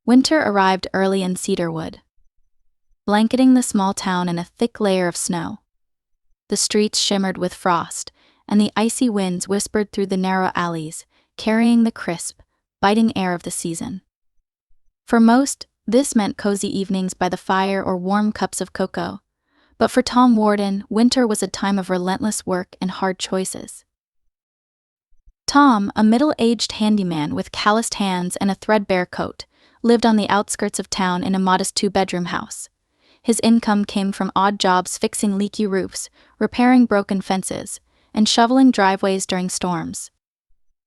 Winter arrived early in Cedarwood, blanketing the small town in a thick layer of snow. The streets shimmered with frost, and the icy winds whispered through the narrow alleys, carrying the crisp, biting air of the season. For most, this meant cozy evenings by the fire or warm cups of cocoa. But for Tom Warden, winter was a time of relentless work and hard choices. Tom, a middle-aged handyman with calloused hands and a threadbare coat, lived on the outskirts of town in a modest 2-bedroom house. His income came from odd jobs fixing leaky roofs, repairing broken fences, and shoveling driveways during storms.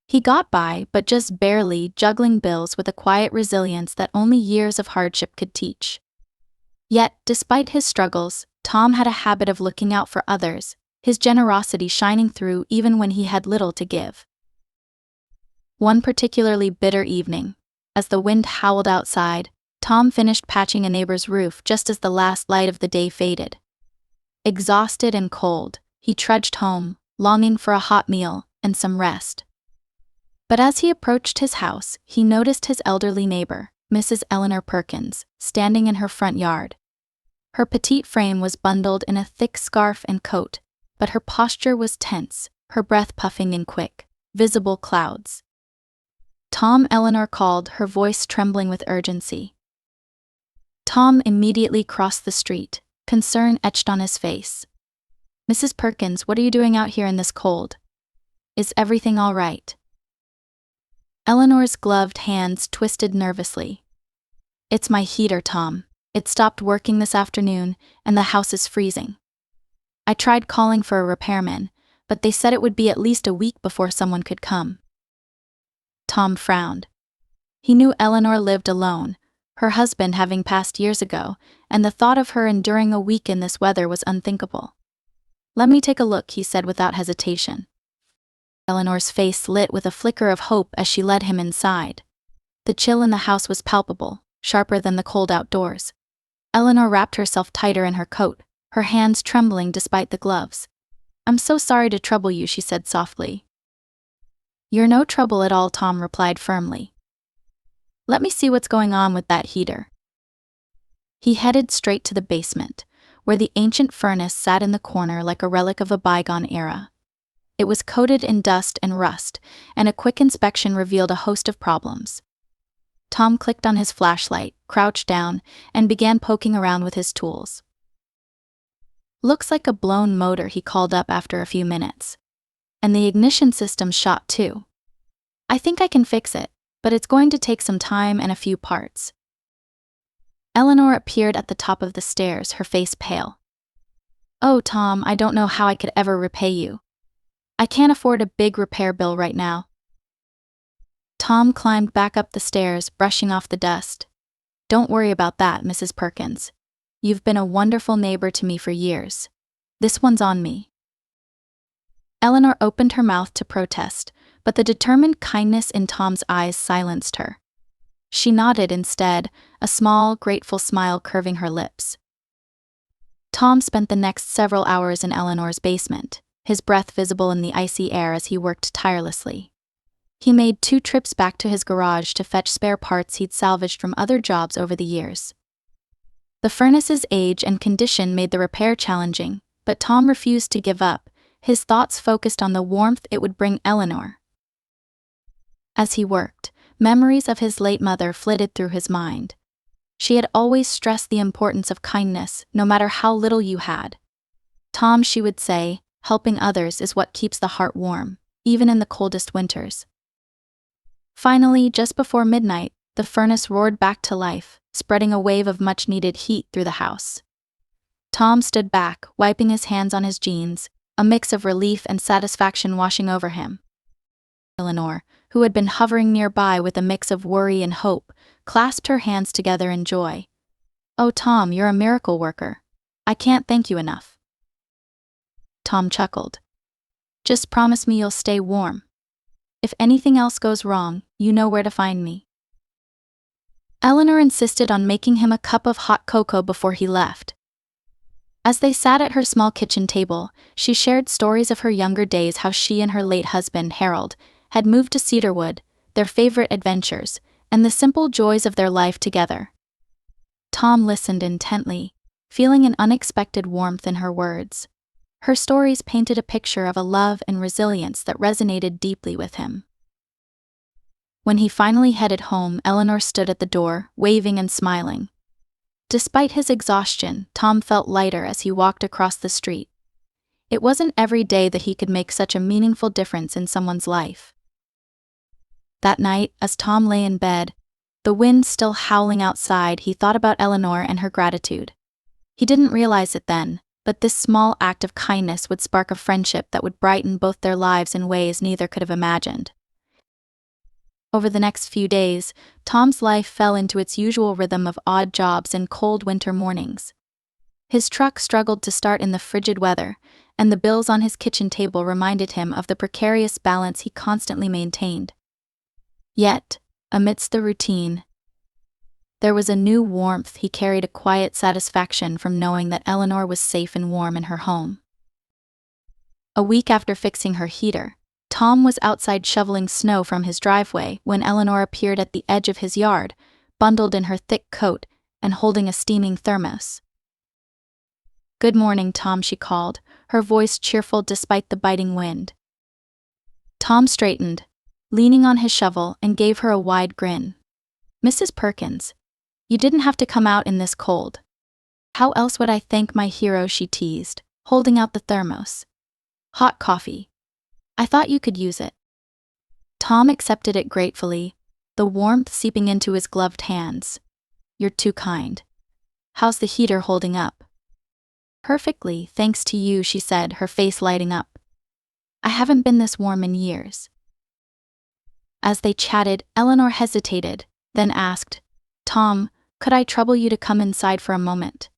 He got by, but just barely, juggling bills with a quiet resilience that only years of hardship could teach. Yet, despite his struggles, Tom had a habit of looking out for others, his generosity shining through even when he had little to give. One particularly bitter evening, as the wind howled outside, Tom finished patching a neighbor's roof just as the last light of the day faded. Exhausted and cold, he trudged home, longing for a hot meal and some rest. But as he approached his house, he noticed his elderly neighbor, Mrs. Eleanor Perkins, standing in her front yard. Her petite frame was bundled in a thick scarf and coat, but her posture was tense, her breath puffing in quick, visible clouds. "Tom," Eleanor called, her voice trembling with urgency. Tom immediately crossed the street, concern etched on his face. "Mrs. Perkins, what are you doing out here in this cold? Is everything all right?" Eleanor's gloved hands twisted nervously. "It's my heater, Tom. It stopped working this afternoon, and the house is freezing. I tried calling for a repairman, but they said it would be at least a week before someone could come." Tom frowned. He knew Eleanor lived alone, her husband having passed years ago, and the thought of her enduring a week in this weather was unthinkable. "Let me take a look," he said without hesitation. Eleanor's face lit with a flicker of hope as she led him inside. The chill in the house was palpable, sharper than the cold outdoors. Eleanor wrapped herself tighter in her coat, her hands trembling despite the gloves. "I'm so sorry to trouble you," she said softly. "You're no trouble at all," Tom replied firmly. "Let me see what's going on with that heater." He headed straight to the basement, where the ancient furnace sat in the corner like a relic of a bygone era. It was coated in dust and rust, and a quick inspection revealed a host of problems. Tom clicked on his flashlight, crouched down, and began poking around with his tools. "Looks like a blown motor," he called up after a few minutes. "And the ignition system shot too. I think I can fix it, but it's going to take some time and a few parts." Eleanor appeared at the top of the stairs, her face pale. "Oh, Tom, I don't know how I could ever repay you. I can't afford a big repair bill right now." Tom climbed back up the stairs, brushing off the dust. "Don't worry about that, Mrs. Perkins. You've been a wonderful neighbor to me for years. This one's on me." Eleanor opened her mouth to protest, but the determined kindness in Tom's eyes silenced her. She nodded instead, a small, grateful smile curving her lips. Tom spent the next several hours in Eleanor's basement, his breath visible in the icy air as he worked tirelessly. He made 2 trips back to his garage to fetch spare parts he'd salvaged from other jobs over the years. The furnace's age and condition made the repair challenging, but Tom refused to give up, his thoughts focused on the warmth it would bring Eleanor. As he worked, memories of his late mother flitted through his mind. She had always stressed the importance of kindness, no matter how little you had. "Tom," she would say, "helping others is what keeps the heart warm, even in the coldest winters." Finally, just before midnight, the furnace roared back to life, spreading a wave of much-needed heat through the house. Tom stood back, wiping his hands on his jeans, a mix of relief and satisfaction washing over him. Eleanor, who had been hovering nearby with a mix of worry and hope, clasped her hands together in joy. "Oh, Tom, you're a miracle worker. I can't thank you enough." Tom chuckled. "Just promise me you'll stay warm. If anything else goes wrong, you know where to find me." Eleanor insisted on making him a cup of hot cocoa before he left. As they sat at her small kitchen table, she shared stories of her younger days, how she and her late husband, Harold, had moved to Cedarwood, their favorite adventures, and the simple joys of their life together. Tom listened intently, feeling an unexpected warmth in her words. Her stories painted a picture of a love and resilience that resonated deeply with him. When he finally headed home, Eleanor stood at the door, waving and smiling. Despite his exhaustion, Tom felt lighter as he walked across the street. It wasn't every day that he could make such a meaningful difference in someone's life. That night, as Tom lay in bed, the wind still howling outside, he thought about Eleanor and her gratitude. He didn't realize it then, but this small act of kindness would spark a friendship that would brighten both their lives in ways neither could have imagined. Over the next few days, Tom's life fell into its usual rhythm of odd jobs and cold winter mornings. His truck struggled to start in the frigid weather, and the bills on his kitchen table reminded him of the precarious balance he constantly maintained. Yet, amidst the routine, there was a new warmth. He carried a quiet satisfaction from knowing that Eleanor was safe and warm in her home. A week after fixing her heater, Tom was outside shoveling snow from his driveway when Eleanor appeared at the edge of his yard, bundled in her thick coat and holding a steaming thermos. "Good morning, Tom," she called, her voice cheerful despite the biting wind. Tom straightened, leaning on his shovel, and gave her a wide grin. "Mrs. Perkins, you didn't have to come out in this cold." "How else would I thank my hero?" she teased, holding out the thermos. "Hot coffee. I thought you could use it." Tom accepted it gratefully, the warmth seeping into his gloved hands. "You're too kind. How's the heater holding up?" "Perfectly, thanks to you," she said, her face lighting up. "I haven't been this warm in years." As they chatted, Eleanor hesitated, then asked, "Tom, could I trouble you to come inside for a moment?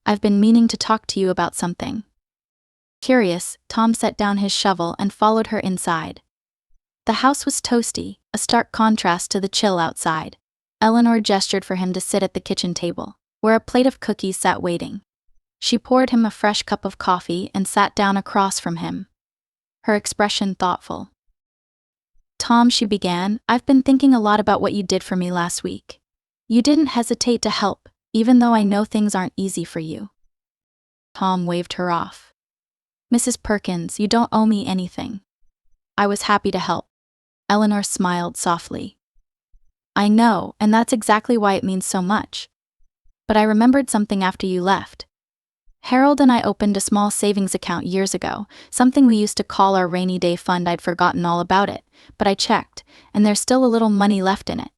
I've been meaning to talk to you about something." Curious, Tom set down his shovel and followed her inside. The house was toasty, a stark contrast to the chill outside. Eleanor gestured for him to sit at the kitchen table, where a plate of cookies sat waiting. She poured him a fresh cup of coffee and sat down across from him, her expression thoughtful. "Tom," she began, "I've been thinking a lot about what you did for me last week. You didn't hesitate to help, even though I know things aren't easy for you." Tom waved her off. "Mrs. Perkins, you don't owe me anything. I was happy to help." Eleanor smiled softly. "I know, and that's exactly why it means so much. But I remembered something after you left. Harold and I opened a small savings account years ago, something we used to call our rainy day fund. I'd forgotten all about it, but I checked, and there's still a little money left in it."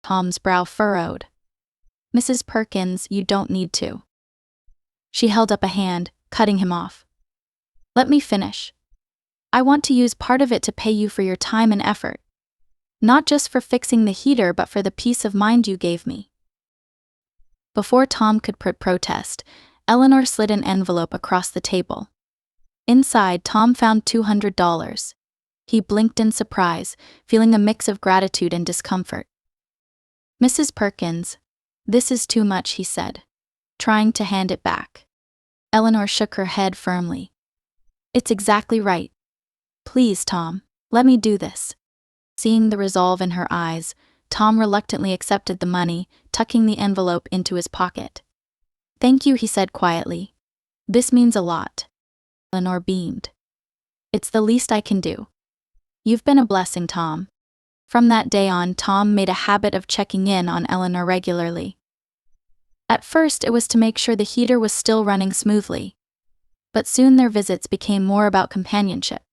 Tom's brow furrowed. "Mrs. Perkins, you don't need to." She held up a hand, cutting him off. "Let me finish. I want to use part of it to pay you for your time and effort. Not just for fixing the heater, but for the peace of mind you gave me." Before Tom could protest, Eleanor slid an envelope across the table. Inside, Tom found $200. He blinked in surprise, feeling a mix of gratitude and discomfort. "Mrs. Perkins, this is too much," he said, trying to hand it back. Eleanor shook her head firmly. "It's exactly right. Please, Tom, let me do this." Seeing the resolve in her eyes, Tom reluctantly accepted the money, tucking the envelope into his pocket. "Thank you," he said quietly. "This means a lot." Eleanor beamed. "It's the least I can do. You've been a blessing, Tom." From that day on, Tom made a habit of checking in on Eleanor regularly. At first, it was to make sure the heater was still running smoothly. But soon their visits became more about companionship.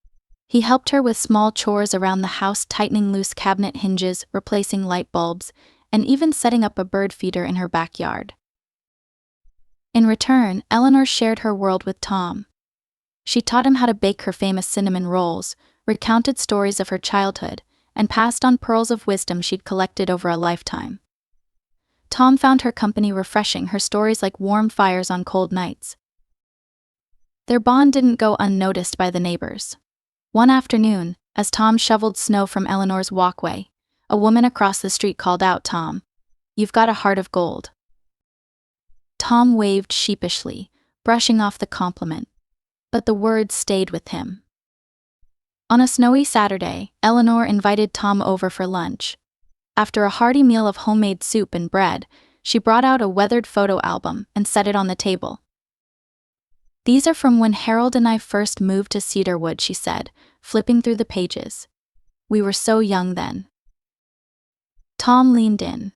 He helped her with small chores around the house, tightening loose cabinet hinges, replacing light bulbs, and even setting up a bird feeder in her backyard. In return, Eleanor shared her world with Tom. She taught him how to bake her famous cinnamon rolls, recounted stories of her childhood, and passed on pearls of wisdom she'd collected over a lifetime. Tom found her company refreshing, her stories like warm fires on cold nights. Their bond didn't go unnoticed by the neighbors. One afternoon, as Tom shoveled snow from Eleanor's walkway, a woman across the street called out, "Tom, you've got a heart of gold." Tom waved sheepishly, brushing off the compliment, but the words stayed with him. On a snowy Saturday, Eleanor invited Tom over for lunch. After a hearty meal of homemade soup and bread, she brought out a weathered photo album and set it on the table. "These are from when Harold and I first moved to Cedarwood," she said, flipping through the pages. "We were so young then." Tom leaned in,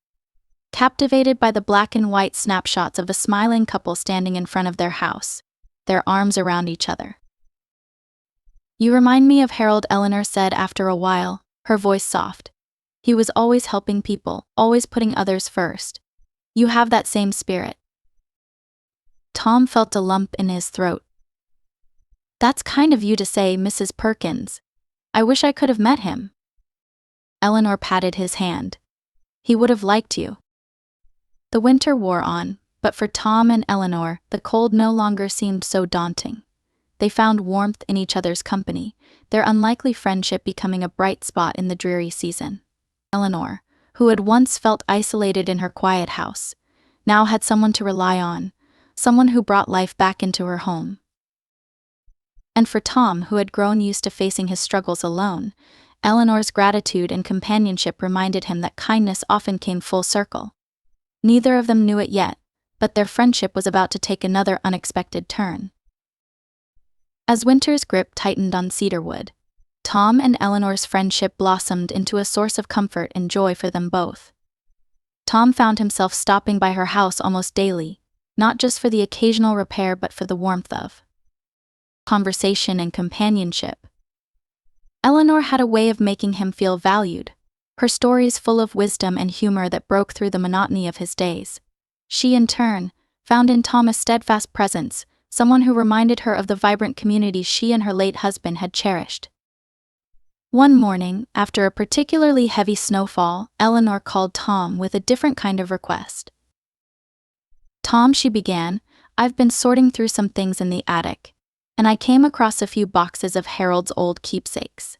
captivated by the black and white snapshots of a smiling couple standing in front of their house, their arms around each other. "You remind me of Harold," Eleanor said after a while, her voice soft. "He was always helping people, always putting others first. You have that same spirit." Tom felt a lump in his throat. "That's kind of you to say, Mrs. Perkins. I wish I could have met him." Eleanor patted his hand. "He would have liked you." The winter wore on, but for Tom and Eleanor, the cold no longer seemed so daunting. They found warmth in each other's company, their unlikely friendship becoming a bright spot in the dreary season. Eleanor, who had once felt isolated in her quiet house, now had someone to rely on, someone who brought life back into her home. And for Tom, who had grown used to facing his struggles alone, Eleanor's gratitude and companionship reminded him that kindness often came full circle. Neither of them knew it yet, but their friendship was about to take another unexpected turn. As winter's grip tightened on Cedarwood, Tom and Eleanor's friendship blossomed into a source of comfort and joy for them both. Tom found himself stopping by her house almost daily, not just for the occasional repair but for the warmth of conversation and companionship. Eleanor had a way of making him feel valued, her stories full of wisdom and humor that broke through the monotony of his days. She, in turn, found in Tom a steadfast presence, someone who reminded her of the vibrant community she and her late husband had cherished. One morning, after a particularly heavy snowfall, Eleanor called Tom with a different kind of request. "Tom," she began, "I've been sorting through some things in the attic, and I came across a few boxes of Harold's old keepsakes.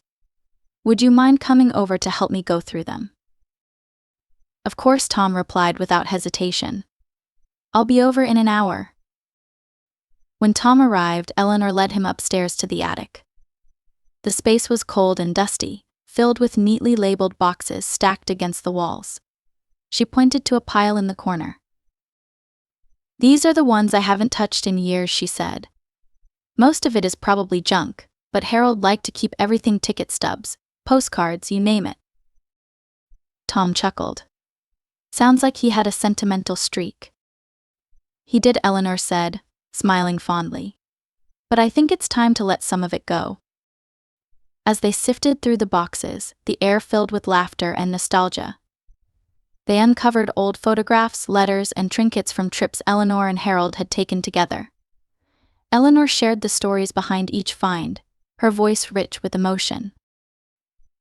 Would you mind coming over to help me go through them?" "Of course," Tom replied without hesitation. "I'll be over in an hour." When Tom arrived, Eleanor led him upstairs to the attic. The space was cold and dusty, filled with neatly labeled boxes stacked against the walls. She pointed to a pile in the corner. "These are the ones I haven't touched in years," she said. "Most of it is probably junk, but Harold liked to keep everything: ticket stubs, postcards, you name it." Tom chuckled. "Sounds like he had a sentimental streak." "He did," Eleanor said, smiling fondly. "But I think it's time to let some of it go." As they sifted through the boxes, the air filled with laughter and nostalgia. They uncovered old photographs, letters, and trinkets from trips Eleanor and Harold had taken together. Eleanor shared the stories behind each find, her voice rich with emotion.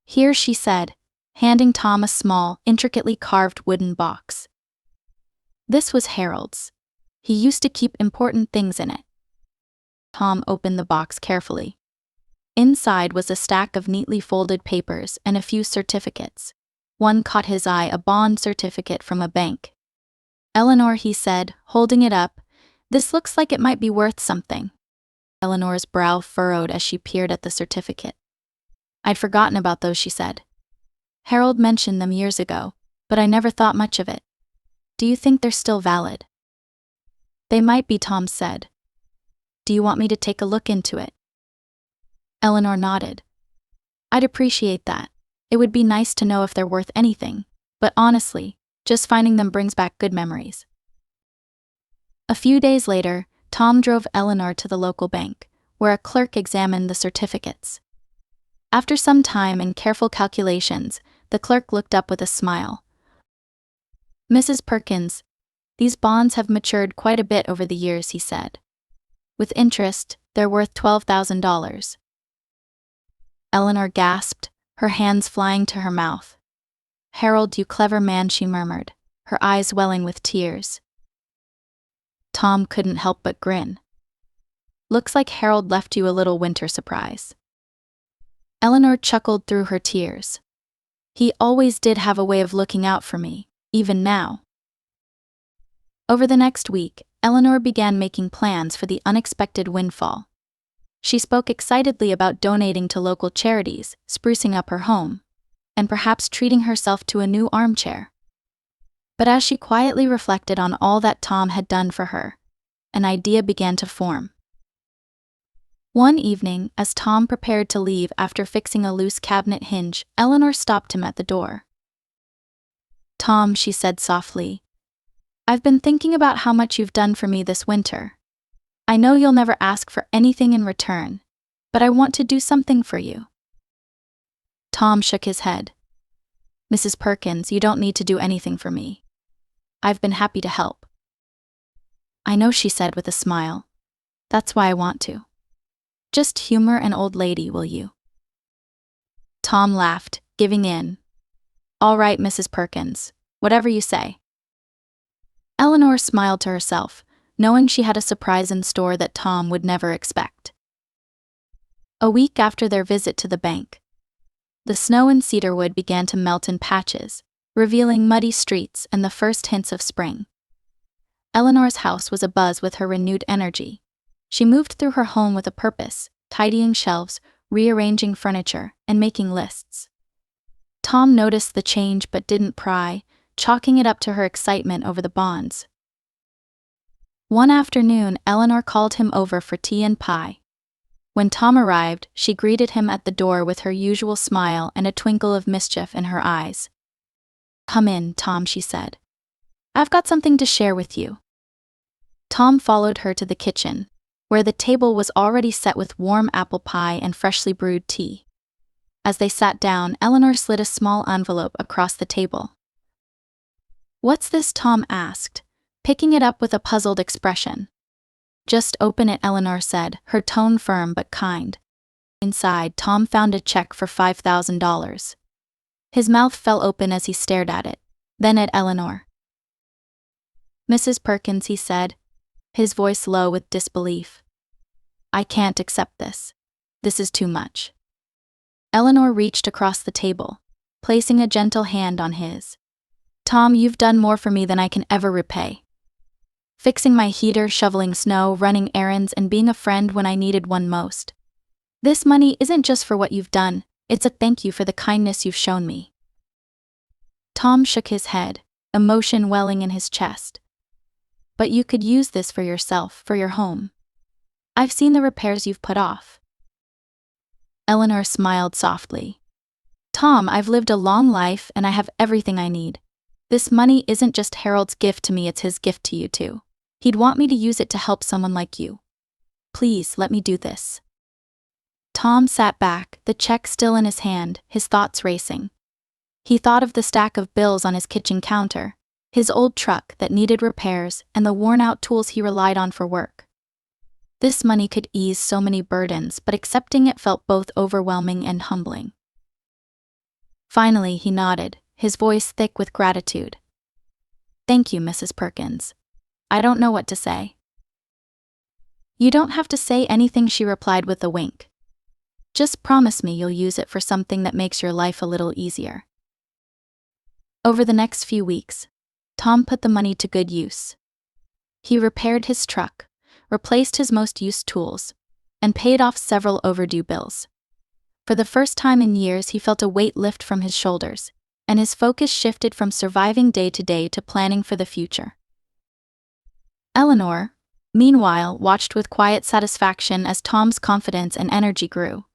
"Here," she said, handing Tom a small, intricately carved wooden box. "This was Harold's. He used to keep important things in it." Tom opened the box carefully. Inside was a stack of neatly folded papers and a few certificates. One caught his eye: a bond certificate from a bank. "Eleanor," he said, holding it up, "this looks like it might be worth something." Eleanor's brow furrowed as she peered at the certificate. "I'd forgotten about those," she said. "Harold mentioned them years ago, but I never thought much of it. Do you think they're still valid?" "They might be," Tom said. "Do you want me to take a look into it?" Eleanor nodded. "I'd appreciate that. It would be nice to know if they're worth anything, but honestly, just finding them brings back good memories." A few days later, Tom drove Eleanor to the local bank, where a clerk examined the certificates. After some time and careful calculations, the clerk looked up with a smile. "Mrs. Perkins, these bonds have matured quite a bit over the years," he said. "With interest, they're worth $12,000. Eleanor gasped, her hands flying to her mouth. "Harold, you clever man," she murmured, her eyes welling with tears. Tom couldn't help but grin. "Looks like Harold left you a little winter surprise." Eleanor chuckled through her tears. "He always did have a way of looking out for me, even now." Over the next week, Eleanor began making plans for the unexpected windfall. She spoke excitedly about donating to local charities, sprucing up her home. and perhaps treating herself to a new armchair. But as she quietly reflected on all that Tom had done for her, an idea began to form. One evening, as Tom prepared to leave after fixing a loose cabinet hinge, Eleanor stopped him at the door. "Tom," she said softly, "I've been thinking about how much you've done for me this winter. I know you'll never ask for anything in return, but I want to do something for you." Tom shook his head. "Mrs. Perkins, you don't need to do anything for me. I've been happy to help." "I know," she said with a smile. "That's why I want to. Just humor an old lady, will you?" Tom laughed, giving in. "All right, Mrs. Perkins, whatever you say." Eleanor smiled to herself, knowing she had a surprise in store that Tom would never expect. A week after their visit to the bank, the snow in Cedarwood began to melt in patches, revealing muddy streets and the first hints of spring. Eleanor's house was abuzz with her renewed energy. She moved through her home with a purpose, tidying shelves, rearranging furniture, and making lists. Tom noticed the change but didn't pry, chalking it up to her excitement over the bonds. One afternoon, Eleanor called him over for tea and pie. When Tom arrived, she greeted him at the door with her usual smile and a twinkle of mischief in her eyes. "Come in, Tom," she said. "I've got something to share with you." Tom followed her to the kitchen, where the table was already set with warm apple pie and freshly brewed tea. As they sat down, Eleanor slid a small envelope across the table. "What's this?" Tom asked, picking it up with a puzzled expression. "Just open it," Eleanor said, her tone firm but kind. Inside, Tom found a check for $5,000. His mouth fell open as he stared at it, then at Eleanor. "Mrs. Perkins," he said, his voice low with disbelief. "I can't accept this. This is too much." Eleanor reached across the table, placing a gentle hand on his. "Tom, you've done more for me than I can ever repay. Fixing my heater, shoveling snow, running errands, and being a friend when I needed one most. This money isn't just for what you've done, it's a thank you for the kindness you've shown me." Tom shook his head, emotion welling in his chest. "But you could use this for yourself, for your home. I've seen the repairs you've put off." Eleanor smiled softly. "Tom, I've lived a long life and I have everything I need. This money isn't just Harold's gift to me, it's his gift to you too. He'd want me to use it to help someone like you. Please, let me do this." Tom sat back, the check still in his hand, his thoughts racing. He thought of the stack of bills on his kitchen counter, his old truck that needed repairs, and the worn-out tools he relied on for work. This money could ease so many burdens, but accepting it felt both overwhelming and humbling. Finally, he nodded, his voice thick with gratitude. "Thank you, Mrs. Perkins. I don't know what to say." "You don't have to say anything," she replied with a wink. "Just promise me you'll use it for something that makes your life a little easier." Over the next few weeks, Tom put the money to good use. He repaired his truck, replaced his most used tools, and paid off several overdue bills. For the first time in years, he felt a weight lift from his shoulders, and his focus shifted from surviving day to day to planning for the future. Eleanor, meanwhile, watched with quiet satisfaction as Tom's confidence and energy grew.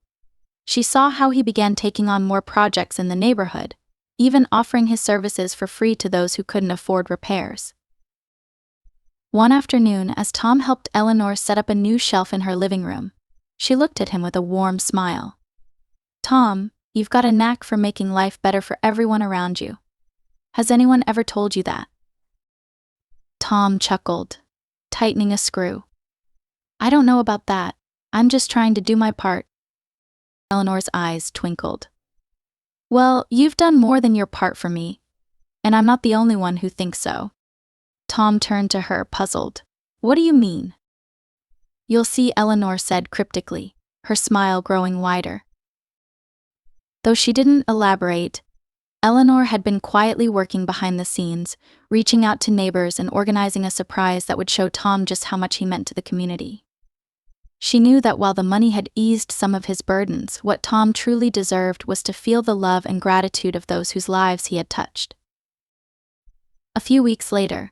She saw how he began taking on more projects in the neighborhood, even offering his services for free to those who couldn't afford repairs. One afternoon, as Tom helped Eleanor set up a new shelf in her living room, she looked at him with a warm smile. "Tom, you've got a knack for making life better for everyone around you. Has anyone ever told you that?" Tom chuckled, tightening a screw. "I don't know about that. I'm just trying to do my part." Eleanor's eyes twinkled. "Well, you've done more than your part for me, and I'm not the only one who thinks so." Tom turned to her, puzzled. "What do you mean?" "You'll see," Eleanor said cryptically, her smile growing wider. Though she didn't elaborate, Eleanor had been quietly working behind the scenes, reaching out to neighbors and organizing a surprise that would show Tom just how much he meant to the community. She knew that while the money had eased some of his burdens, what Tom truly deserved was to feel the love and gratitude of those whose lives he had touched. A few weeks later,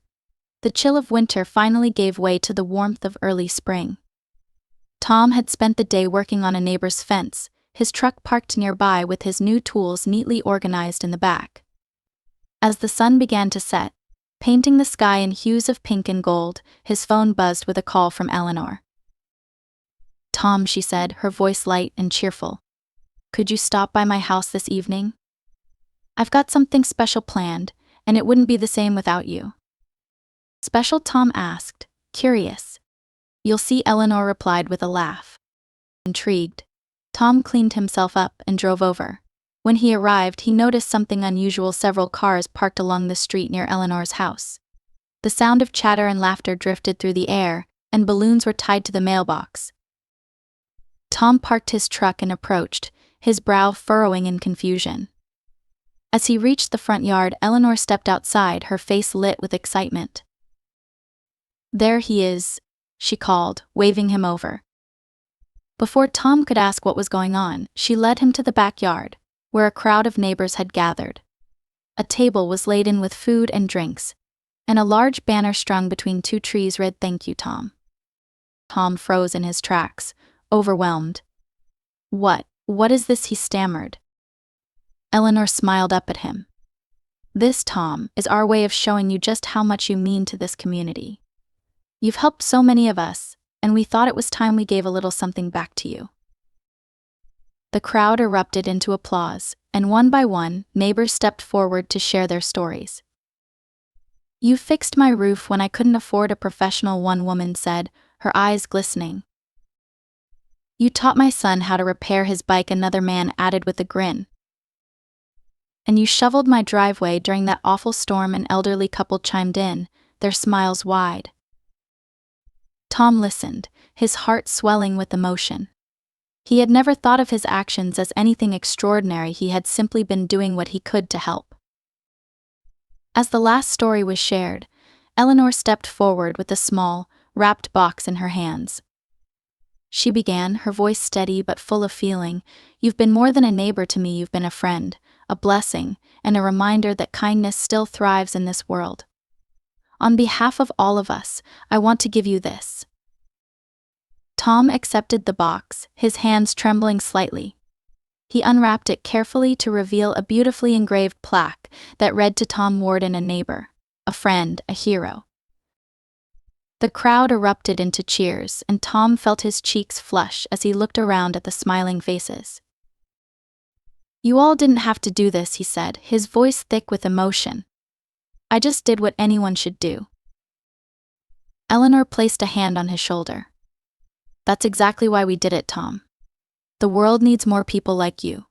the chill of winter finally gave way to the warmth of early spring. Tom had spent the day working on a neighbor's fence, his truck parked nearby with his new tools neatly organized in the back. As the sun began to set, painting the sky in hues of pink and gold, his phone buzzed with a call from Eleanor. "Tom," she said, her voice light and cheerful. "Could you stop by my house this evening? I've got something special planned, and it wouldn't be the same without you." "Special?" Tom asked, curious. "You'll see," Eleanor replied with a laugh. Intrigued, Tom cleaned himself up and drove over. When he arrived, he noticed something unusual: several cars parked along the street near Eleanor's house. The sound of chatter and laughter drifted through the air, and balloons were tied to the mailbox. Tom parked his truck and approached, his brow furrowing in confusion. As he reached the front yard, Eleanor stepped outside, her face lit with excitement. "There he is," she called, waving him over. Before Tom could ask what was going on, she led him to the backyard, where a crowd of neighbors had gathered. A table was laden with food and drinks, and a large banner strung between two trees read, "Thank you, Tom." Tom froze in his tracks, overwhelmed. What is this?" he stammered. Eleanor smiled up at him. "This, Tom, is our way of showing you just how much you mean to this community. You've helped so many of us, and we thought it was time we gave a little something back to you." The crowd erupted into applause, and one by one, neighbors stepped forward to share their stories. "You fixed my roof when I couldn't afford a professional," one woman said, her eyes glistening. "You taught my son how to repair his bike," another man added with a grin. "And you shoveled my driveway during that awful storm," an elderly couple chimed in, their smiles wide. Tom listened, his heart swelling with emotion. He had never thought of his actions as anything extraordinary. He had simply been doing what he could to help. As the last story was shared, Eleanor stepped forward with a small, wrapped box in her hands. She began, her voice steady but full of feeling. "You've been more than a neighbor to me. You've been a friend, a blessing, and a reminder that kindness still thrives in this world. On behalf of all of us, I want to give you this." Tom accepted the box, his hands trembling slightly. He unwrapped it carefully to reveal a beautifully engraved plaque that read, "To Tom Warden, a neighbor, a friend, a hero." The crowd erupted into cheers, and Tom felt his cheeks flush as he looked around at the smiling faces. "You all didn't have to do this," he said, his voice thick with emotion. "I just did what anyone should do." Eleanor placed a hand on his shoulder. "That's exactly why we did it, Tom. The world needs more people like you."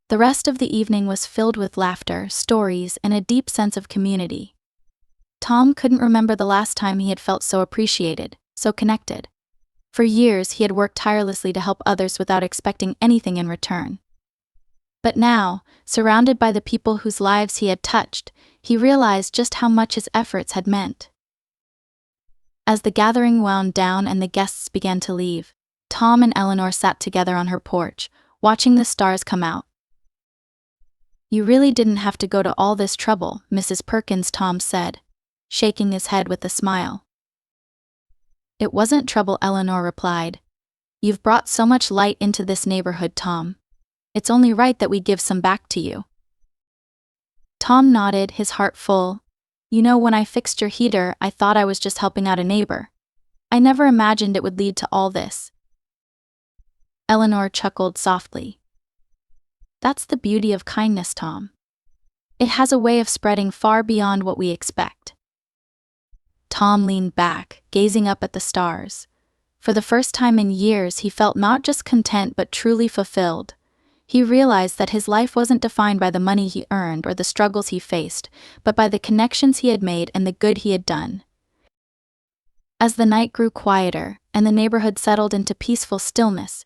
The rest of the evening was filled with laughter, stories, and a deep sense of community. Tom couldn't remember the last time he had felt so appreciated, so connected. For years he had worked tirelessly to help others without expecting anything in return. But now, surrounded by the people whose lives he had touched, he realized just how much his efforts had meant. As the gathering wound down and the guests began to leave, Tom and Eleanor sat together on her porch, watching the stars come out. "You really didn't have to go to all this trouble, Mrs. Perkins," Tom said, shaking his head with a smile. "It wasn't trouble," Eleanor replied. "You've brought so much light into this neighborhood, Tom. It's only right that we give some back to you." Tom nodded, his heart full. "You know, when I fixed your heater, I thought I was just helping out a neighbor. I never imagined it would lead to all this." Eleanor chuckled softly. "That's the beauty of kindness, Tom. It has a way of spreading far beyond what we expect." Tom leaned back, gazing up at the stars. For the first time in years, he felt not just content but truly fulfilled. He realized that his life wasn't defined by the money he earned or the struggles he faced, but by the connections he had made and the good he had done. As the night grew quieter and the neighborhood settled into peaceful stillness,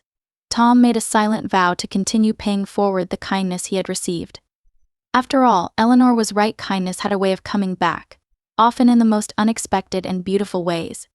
Tom made a silent vow to continue paying forward the kindness he had received. After all, Eleanor was right, kindness had a way of coming back, often in the most unexpected and beautiful ways.